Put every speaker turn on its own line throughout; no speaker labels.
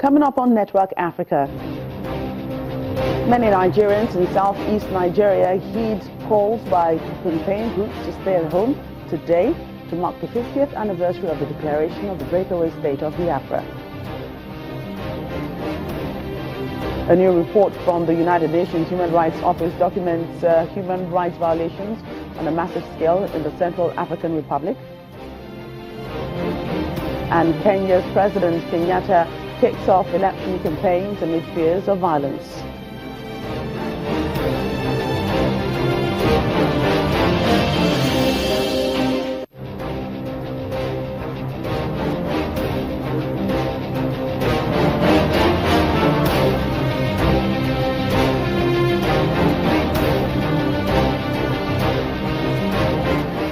Coming up on Network Africa, many Nigerians in southeast Nigeria heed calls by campaign groups to stay at home today to mark the 50th anniversary of the declaration of the breakaway state of Biafra. A new report from the United Nations Human Rights Office documents human rights violations on a massive scale in the Central African Republic. And Kenya's President Kenyatta kicks off election campaigns amid fears of violence.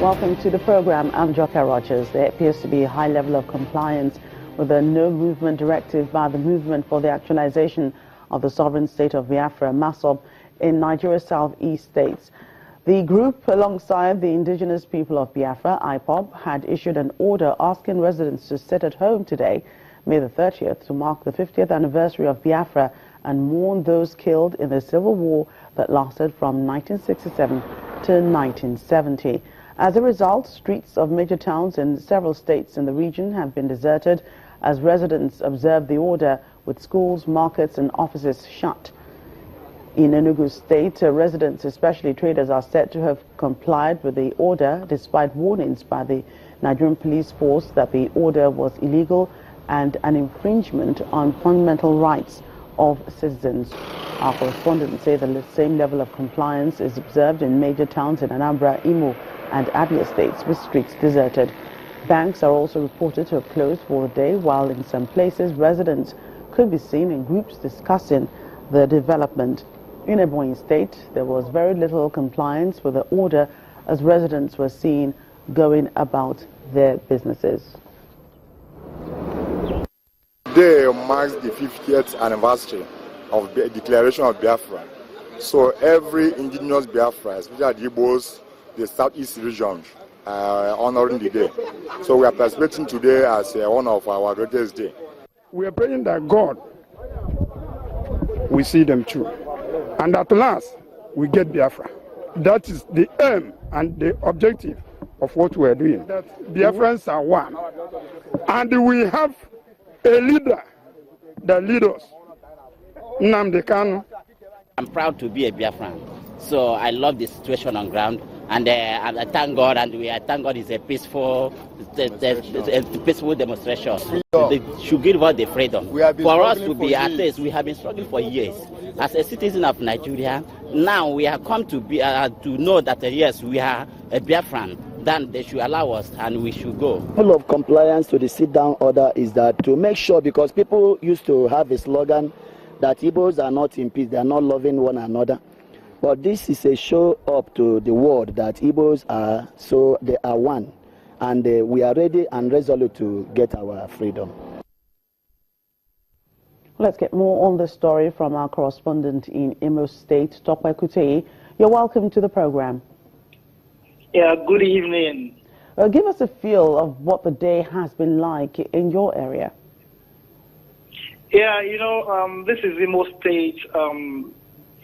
Welcome to the program. I'm Joka Rogers. There appears to be a high level of compliance with a no-movement directive by the Movement for the Actualization of the Sovereign State of Biafra, MASOB, in Nigeria's southeast states. The group, alongside the indigenous people of Biafra, IPOB, had issued an order asking residents to sit at home today, May the 30th, to mark the 50th anniversary of Biafra and mourn those killed in the civil war that lasted from 1967 to 1970. As a result, streets of major towns in several states in the region have been deserted as residents observe the order, with schools, markets and offices shut. In Enugu State, residents, especially traders, are said to have complied with the order despite warnings by the Nigerian police force that the order was illegal and an infringement on fundamental rights of citizens. Our correspondents say the same level of compliance is observed in major towns in Anambra, Imo and Abia states, with streets deserted. Banks are also reported to have closed for the day, while in some places residents could be seen in groups discussing the development. In Ebonyi State, there was very little compliance with the order as residents were seen going about their businesses.
Today marks the 50th anniversary of the declaration of Biafra. So every indigenous Biafra, especially the Igbos, the southeast region, honoring the day. So we are participating today as one of our greatest days.
We are praying that God will see them through. And at last, we get Biafra. That is the aim and the objective of what we are doing. That Biafrans are one. And we have a leader that leads us, Nnamdi Kanu.
I'm proud to be a Biafran. So I love the situation on ground, and I thank God, and I thank God it's a peaceful demonstration. They should give us the freedom. For us to be at least, we have been struggling for years. As a citizen of Nigeria, now we have come to be to know that yes, we are a Biafran. Then they should allow us, and we should go.
Full of compliance to the sit-down order is that to make sure, because people used to have a slogan that Igbos are not in peace, they are not loving one another. But this is a show up to the world that Igbos are, so they are one. And we are ready and resolute to get our freedom.
Let's get more on the story from our correspondent in Imo State, Tokwe Kutei. You're welcome to the program.
Yeah, good evening.
Give us a feel of what the day has been like in your area.
Yeah, you know, this is Imo State,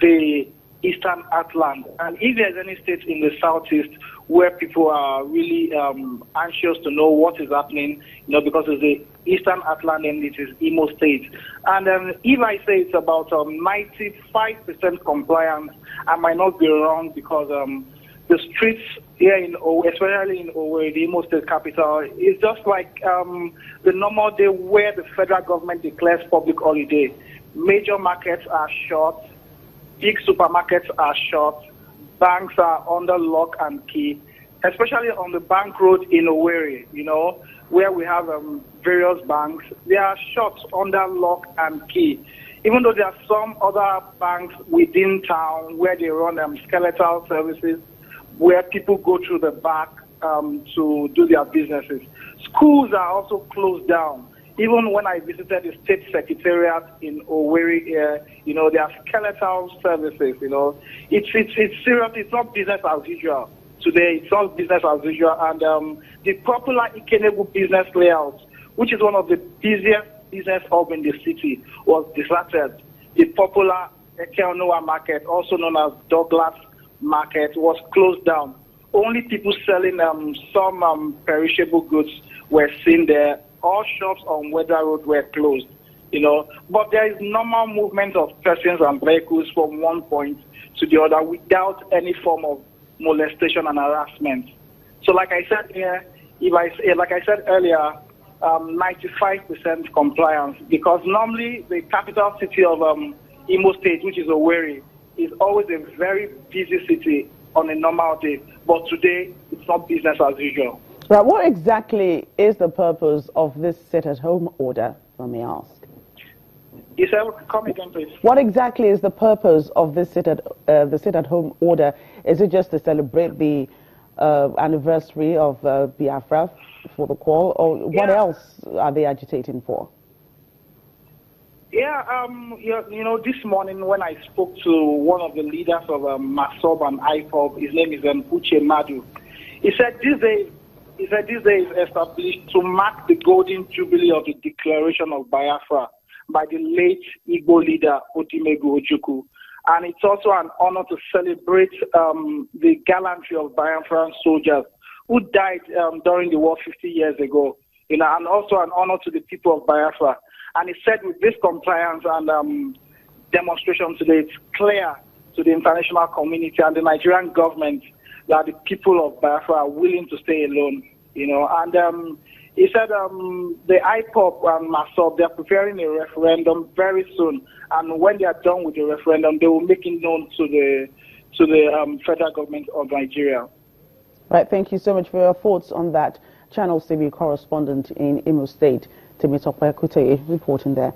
the Eastern Heartland. And if there's any state in the southeast where people are really anxious to know what is happening, you know, because it's the Eastern Heartland and it is Imo State. And if I say it's about 95% compliance, I might not be wrong, because the streets here, especially in Owerri, the Imo State capital, is just like the normal day where the federal government declares public holiday. Major markets are shut. Big supermarkets are shut. Banks are under lock and key, especially on the bank road in Owerri, you know, where we have various banks. They are shut under lock and key. Even though there are some other banks within town where they run skeletal services, where people go through the back to do their businesses. Schools are also closed down. Even when I visited the state secretariat in Owerri, you know, there are skeletal services, you know. It's serious. It's not business as usual. Today, it's not business as usual. And the popular Ikenebu business layout, which is one of the busiest business hub in the city was deserted. The popular Ekelnoa market, also known as Douglas Market, was closed down. Only people selling some perishable goods were seen there. All shops on Weather Road were closed, But there is normal movement of persons and vehicles from one point to the other without any form of molestation and harassment. So, like I said earlier, 95% compliance, because normally the capital city of Imo State, which is Owerri, is always a very busy city on a normal day. But today, it's not business as usual.
Right. What exactly is the purpose of this sit-at-home order, if I may ask?
Yes, sir. Come again, please.
What exactly is the purpose of this sit-at-home order? Is it just to celebrate the anniversary of Biafra for the call, or what else are they agitating for?
Yeah, this morning when I spoke to one of the leaders of MASOB and IPOB, his name is Uche Madu. He said this day is established to mark the golden jubilee of the declaration of Biafra by the late Igbo leader Odimegwu Ojukwu. And it's also an honor to celebrate the gallantry of Biafran soldiers who died during the war 50 years ago, and also an honor to the people of Biafra. And he said with this compliance and demonstration today, it's clear to the international community and the Nigerian government that the people of Biafra are willing to stay alone, And he said the IPOB and MASOB, they're preparing a referendum very soon. And when they are done with the referendum, they will make it known to the federal government of Nigeria.
Right, thank you so much for your thoughts on that. Channel CB correspondent in Imo State, Temitope Kute, reporting there.